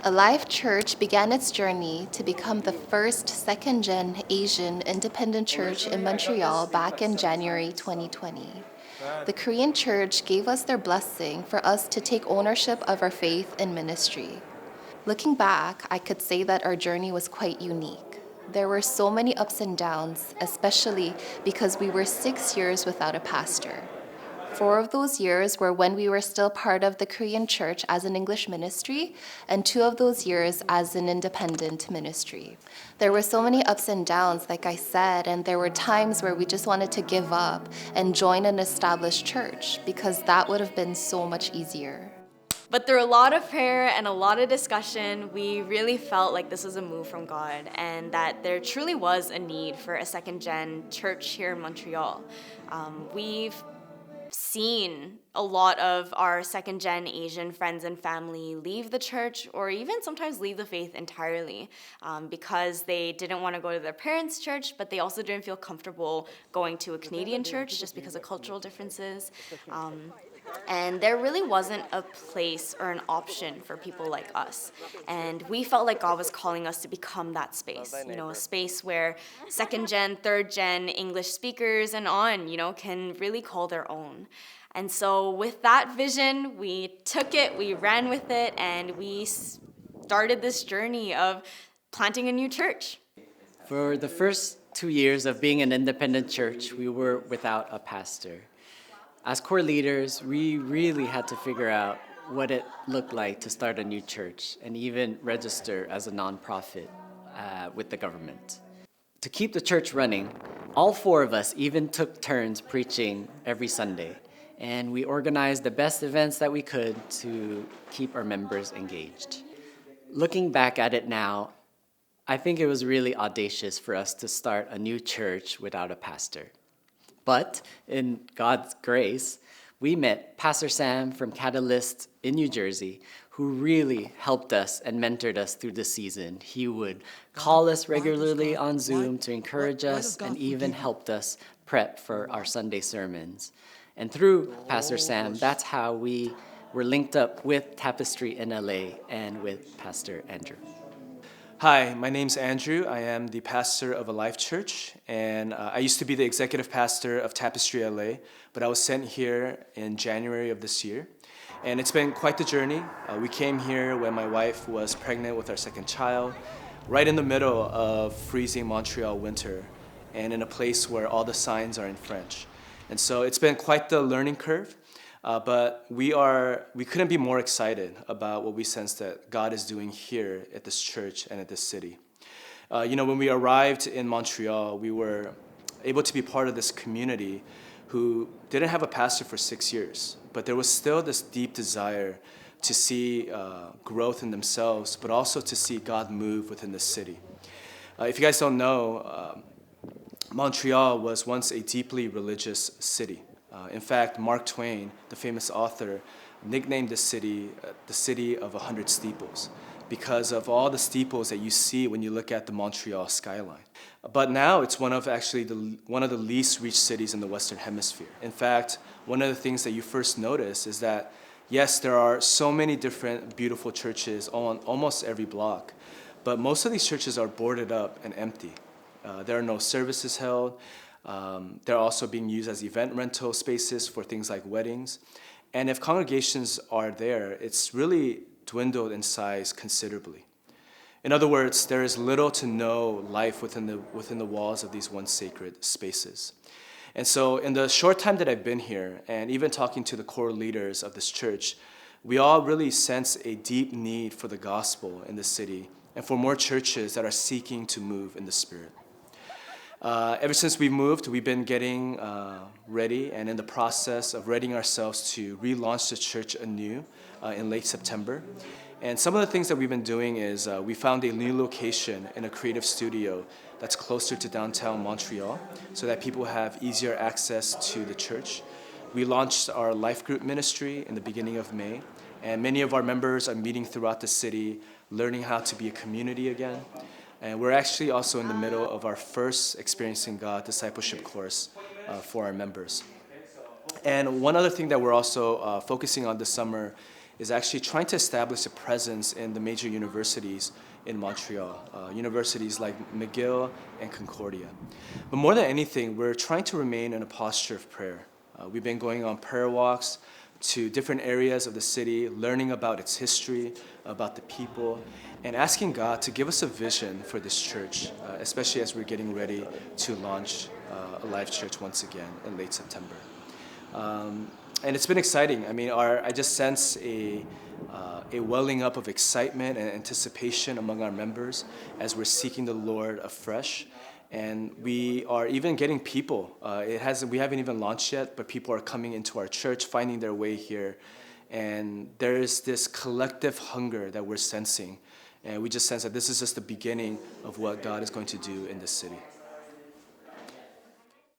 Alive Church began its journey to become the first second-gen Asian independent church in Montreal back in January 2020. The Korean church gave us their blessing for us to take ownership of our faith and ministry. Looking back, I could say that our journey was quite unique. There were so many ups and downs, especially because we were 6 years without a pastor. 4 of those years were when we were still part of the Korean church as an English ministry, and 2 of those years as an independent ministry. There were so many ups and downs, like I said, and there were times where we just wanted to give up and join an established church because that would have been so much easier. But through a lot of prayer and a lot of discussion, we really felt like this was a move from God and that there truly was a need for a second-gen church here in Montreal. We've seen a lot of our second-gen Asian friends and family leave the church or even sometimes leave the faith entirely because they didn't want to go to their parents' church, but they also didn't feel comfortable going to a Canadian church just because of cultural differences. And there really wasn't a place or an option for people like us. And we felt like God was calling us to become that space, a space where second gen, third gen English speakers and on, can really call their own. And so with that vision, we took it, we ran with it, and we started this journey of planting a new church. For the first 2 years of being an independent church, we were without a pastor. As core leaders, we really had to figure out what it looked like to start a new church and even register as a nonprofit with the government. To keep the church running, all 4 of us even took turns preaching every Sunday, and we organized the best events that we could to keep our members engaged. Looking back at it now, I think it was really audacious for us to start a new church without a pastor. But in God's grace, we met Pastor Sam from Catalyst in New Jersey, who really helped us and mentored us through the season. He would call us regularly on Zoom to encourage us and even helped us prep for our Sunday sermons. And through Pastor Sam, that's how we were linked up with Tapestry in LA and with Pastor Andrew. Hi, my name's Andrew. I am the pastor of Alive Church, and I used to be the executive pastor of Tapestry LA, but I was sent here in January of this year. And it's been quite the journey. We came here when my wife was pregnant with our second child, right in the middle of freezing Montreal winter, and in a place where all the signs are in French. And so it's been quite the learning curve. But we couldn't be more excited about what we sense that God is doing here at this church and at this city. When we arrived in Montreal, we were able to be part of this community who didn't have a pastor for 6 years, but there was still this deep desire to see growth in themselves, but also to see God move within the city. If you guys don't know, Montreal was once a deeply religious city. In fact, Mark Twain, the famous author, nicknamed the city of 100 steeples because of all the steeples that you see when you look at the Montreal skyline. But now it's one of the least reached cities in the Western Hemisphere. In fact, one of the things that you first notice is that, yes, there are so many different beautiful churches on almost every block, but most of these churches are boarded up and empty. There are no services held. They're also being used as event rental spaces for things like weddings. And if congregations are there, it's really dwindled in size considerably. In other words, there is little to no life within the walls of these once sacred spaces. And so in the short time that I've been here, and even talking to the core leaders of this church, we all really sense a deep need for the gospel in the city and for more churches that are seeking to move in the Spirit. Ever since we moved, we've been getting ready and in the process of readying ourselves to relaunch the church anew in late September. And some of the things that we've been doing is we found a new location in a creative studio that's closer to downtown Montreal so that people have easier access to the church. We launched our life group ministry in the beginning of May, and many of our members are meeting throughout the city, learning how to be a community again. And we're actually also in the middle of our first Experiencing God discipleship course for our members. And one other thing that we're also focusing on this summer is actually trying to establish a presence in the major universities in Montreal, universities like McGill and Concordia. But more than anything, we're trying to remain in a posture of prayer. We've been going on prayer walks to different areas of the city, learning about its history, about the people, and asking God to give us a vision for this church, especially as we're getting ready to launch a life church once again in late September. And it's been exciting. I mean, I just sense a welling up of excitement and anticipation among our members as we're seeking the Lord afresh. And we are even getting people. We haven't even launched yet, but people are coming into our church, finding their way here. And there is this collective hunger that we're sensing. And we just sense that this is just the beginning of what God is going to do in this city.